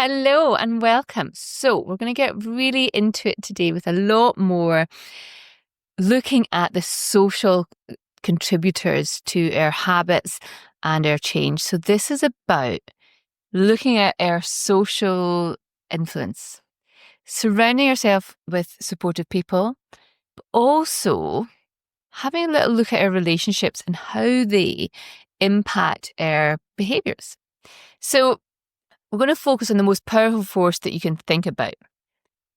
Hello and welcome. So we're going to get really into it today with a lot more looking at the social contributors to our habits and our change. So this is about looking at our social influence, surrounding yourself with supportive people, but also having a little look at our relationships and how they impact our behaviors. So we're going to focus on the most powerful force that you can think about.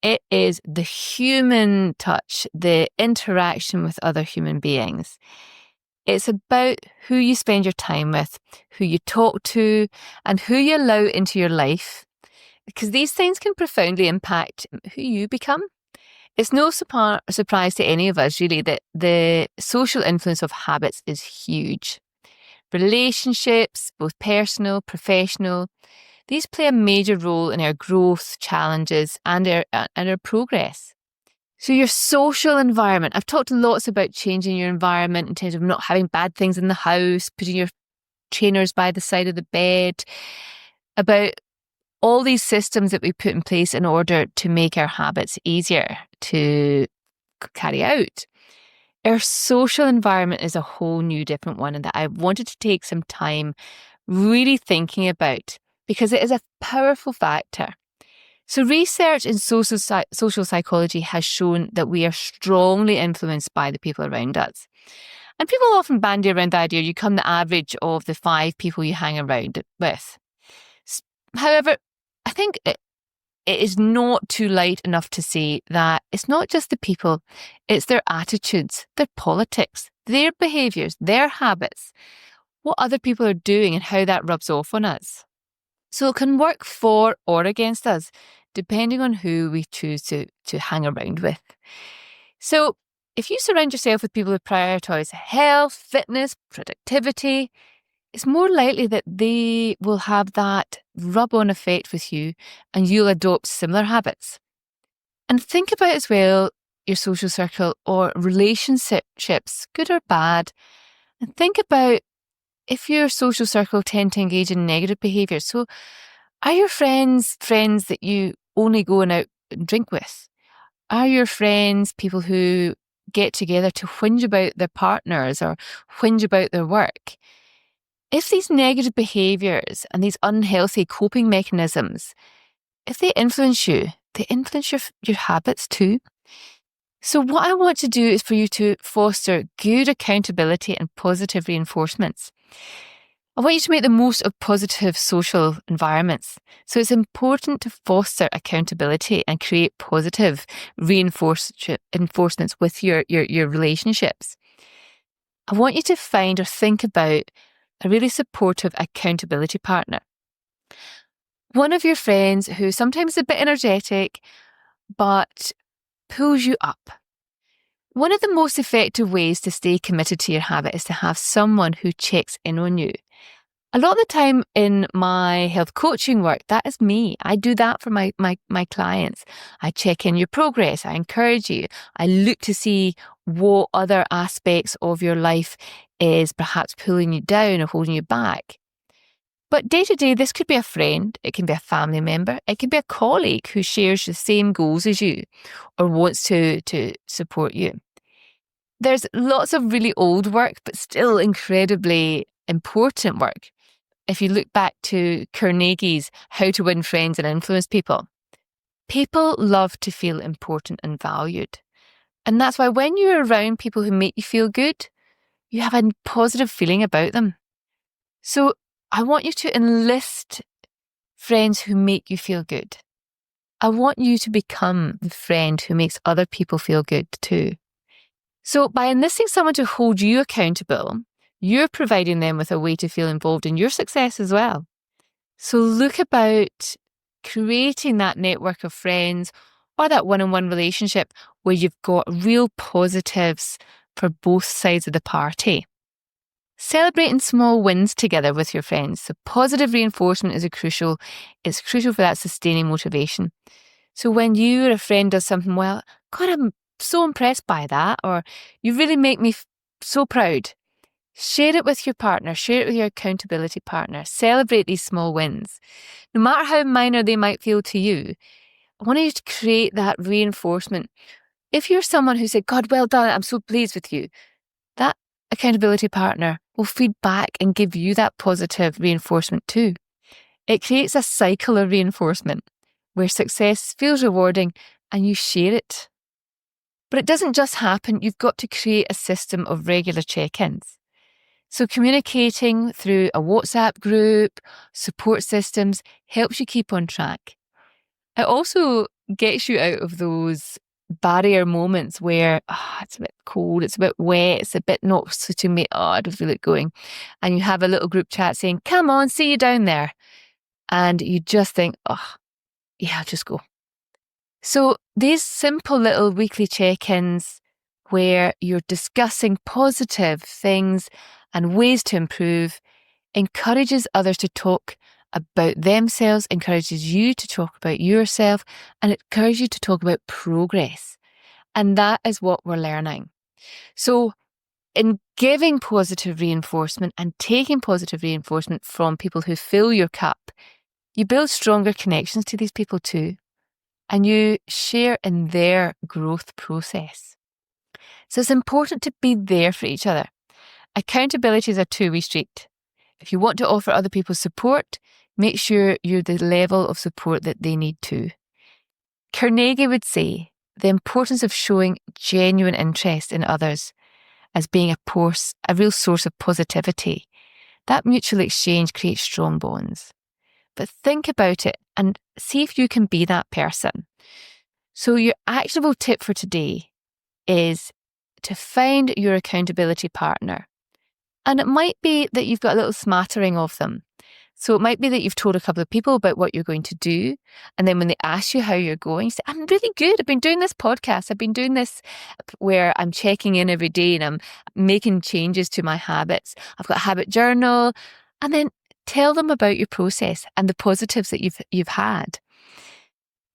It is the human touch, the interaction with other human beings. It's about who you spend your time with, who you talk to, and who you allow into your life, because these things can profoundly impact who you become. It's no surprise to any of us, really, that the social influence of habits is huge. Relationships, both personal, professional, these play a major role in our growth, challenges, and our progress. So your social environment, I've talked lots about changing your environment in terms of not having bad things in the house, putting your trainers by the side of the bed, about all these systems that we put in place in order to make our habits easier to carry out. Our social environment is a whole new different one, and that I wanted to take some time really thinking about, because it is a powerful factor. So research in social psychology has shown that we are strongly influenced by the people around us. And people often bandy around the idea you become the average of the 5 people you hang around with. However, I think it is not too light enough to say that it's not just the people, it's their attitudes, their politics, their behaviours, their habits, what other people are doing and how that rubs off on us. So it can work for or against us, depending on who we choose to hang around with. So if you surround yourself with people who prioritise health, fitness, productivity, it's more likely that they will have that rub-on effect with you and you'll adopt similar habits. And think about as well your social circle or relationships, good or bad, and think about if your social circle tend to engage in negative behaviour. So are your friends that you only go out and drink with? Are your friends people who get together to whinge about their partners or whinge about their work? If these negative behaviours and these unhealthy coping mechanisms, if they influence you, they influence your habits too. So what I want to do is for you to foster good accountability and positive reinforcements. I want you to make the most of positive social environments. So it's important to foster accountability and create positive reinforcements with your relationships. I want you to find or think about a really supportive accountability partner. One of your friends who sometimes is a bit energetic, but pulls you up. One of the most effective ways to stay committed to your habit is to have someone who checks in on you. A lot of the time in my health coaching work, that is me. I do that for my clients. I check in your progress. I encourage you. I look to see what other aspects of your life is perhaps pulling you down or holding you back. But day to day, this could be a friend. It can be a family member. It can be a colleague who shares the same goals as you or wants to support you. There's lots of really old work, but still incredibly important work. If you look back to Carnegie's How to Win Friends and Influence People, people love to feel important and valued. And that's why when you're around people who make you feel good, you have a positive feeling about them. So I want you to enlist friends who make you feel good. I want you to become the friend who makes other people feel good too. So by enlisting someone to hold you accountable, you're providing them with a way to feel involved in your success as well. So look about creating that network of friends or that one-on-one relationship where you've got real positives for both sides of the party. Celebrating small wins together with your friends. So positive reinforcement is crucial. It's crucial for that sustaining motivation. So when you or a friend does something well, God, I'm so impressed by that, or you really make me so proud. Share it with your partner, share it with your accountability partner, celebrate these small wins. No matter how minor they might feel to you, I want you to create that reinforcement. If you're someone who said, God, well done, I'm so pleased with you, that accountability partner will feed back and give you that positive reinforcement too. It creates a cycle of reinforcement where success feels rewarding and you share it. But it doesn't just happen. You've got to create a system of regular check-ins. So communicating through a WhatsApp group, support systems helps you keep on track. It also gets you out of those barrier moments where it's a bit cold, it's a bit wet, it's a bit not suiting me, I don't feel it going. And you have a little group chat saying, come on, see you down there. And you just think, yeah, I'll just go. So these simple little weekly check-ins where you're discussing positive things and ways to improve encourages others to talk about themselves, encourages you to talk about yourself, and it encourages you to talk about progress. And that is what we're learning. So in giving positive reinforcement and taking positive reinforcement from people who fill your cup, you build stronger connections to these people too, and you share in their growth process. So it's important to be there for each other. Accountability is a two-way street. If you want to offer other people support, make sure you're the level of support that they need too. Carnegie would say the importance of showing genuine interest in others as being a real source of positivity. That mutual exchange creates strong bonds. But think about it and see if you can be that person. So your actionable tip for today is to find your accountability partner. And it might be that you've got a little smattering of them. So it might be that you've told a couple of people about what you're going to do. And then when they ask you how you're going, you say, I'm really good. I've been doing this podcast. I've been doing this where I'm checking in every day and I'm making changes to my habits. I've got a habit journal. And then tell them about your process and the positives that you've had.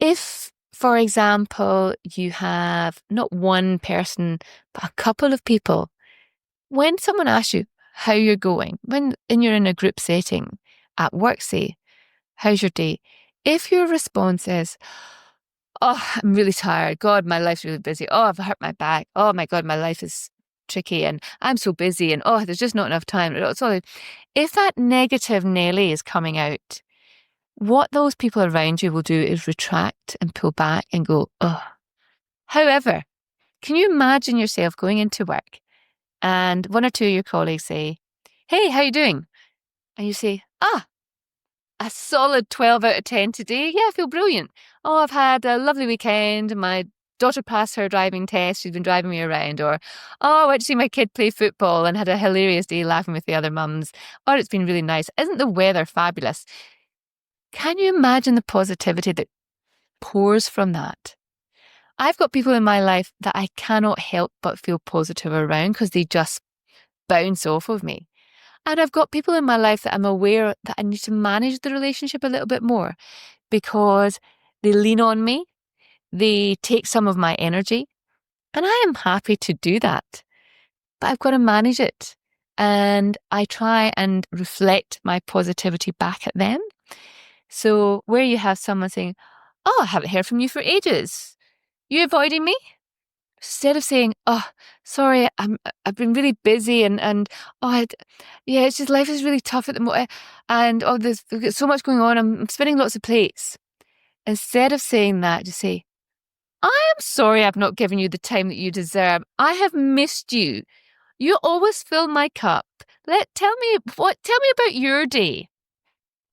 If, for example, you have not one person, but a couple of people, when someone asks you how you're going, when you're in a group setting, at work, say, how's your day? If your response is, I'm really tired. God, my life's really busy. I've hurt my back. Oh my God, my life is tricky and I'm so busy and there's just not enough time. If that negative Nelly is coming out, what those people around you will do is retract and pull back and go, However, can you imagine yourself going into work and one or two of your colleagues say, hey, how you doing? And you say, a solid 12 out of 10 today. Yeah, I feel brilliant. I've had a lovely weekend. My daughter passed her driving test. She's been driving me around. Or, I went to see my kid play football and had a hilarious day laughing with the other mums. Or it's been really nice. Isn't the weather fabulous? Can you imagine the positivity that pours from that? I've got people in my life that I cannot help but feel positive around because they just bounce off of me. And I've got people in my life that I'm aware that I need to manage the relationship a little bit more because they lean on me, they take some of my energy, and I am happy to do that. But I've got to manage it. And I try and reflect my positivity back at them. So where you have someone saying, I haven't heard from you for ages. You avoiding me? Instead of saying, sorry, I've been really busy it's just life is really tough at the moment and we've got so much going on, I'm spinning lots of plates. Instead of saying that, just say, I am sorry I've not given you the time that you deserve. I have missed you. You always fill my cup. Tell me about your day.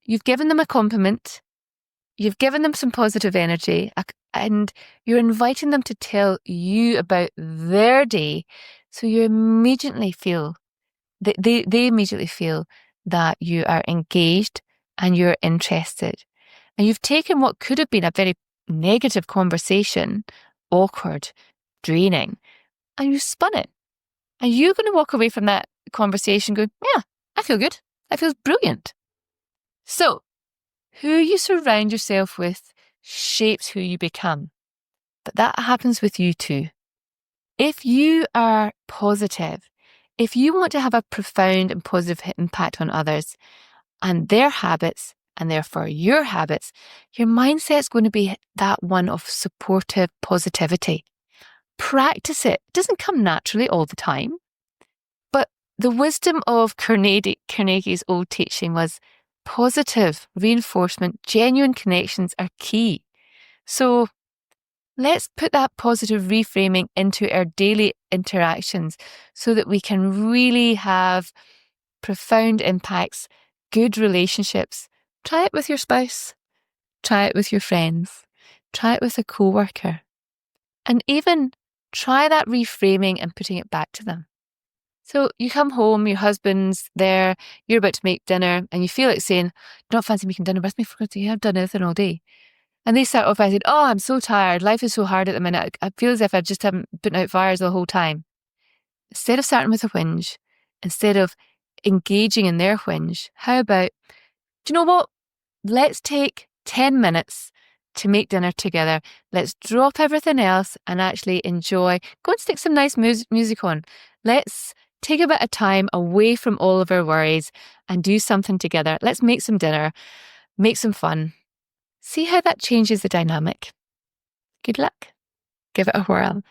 You've given them a compliment. You've given them some positive energy and you're inviting them to tell you about their day. So you immediately feel that they immediately feel that you are engaged and you're interested. And you've taken what could have been a very negative conversation, awkward, draining, and you spun it. And you're going to walk away from that conversation going, yeah, I feel good. That feels brilliant. So who you surround yourself with shapes who you become. But that happens with you too. If you are positive, If you want to have a profound and positive impact on others and their habits, and therefore your habits, your mindset's going to be that one of supportive positivity. Practice it. It doesn't come naturally all the time. But the wisdom of Carnegie's old teaching was positive reinforcement, genuine connections are key. So let's put that positive reframing into our daily interactions so that we can really have profound impacts, good relationships. Try it with your spouse. Try it with your friends. Try it with a coworker. And even try that reframing and putting it back to them. So you come home, your husband's there, you're about to make dinner, and you feel like saying, "Don't fancy making dinner with me for God's sake, I've done anything all day." And they start off by saying, "Oh, I'm so tired. Life is so hard at the minute. I feel as if I just haven't put out fires the whole time." Instead of starting with a whinge, instead of engaging in their whinge, how about, do you know what? Let's take 10 minutes to make dinner together. Let's drop everything else and actually enjoy. Go and stick some nice music on. Let's take a bit of time away from all of our worries and do something together. Let's make some dinner, make some fun. See how that changes the dynamic. Good luck. Give it a whirl.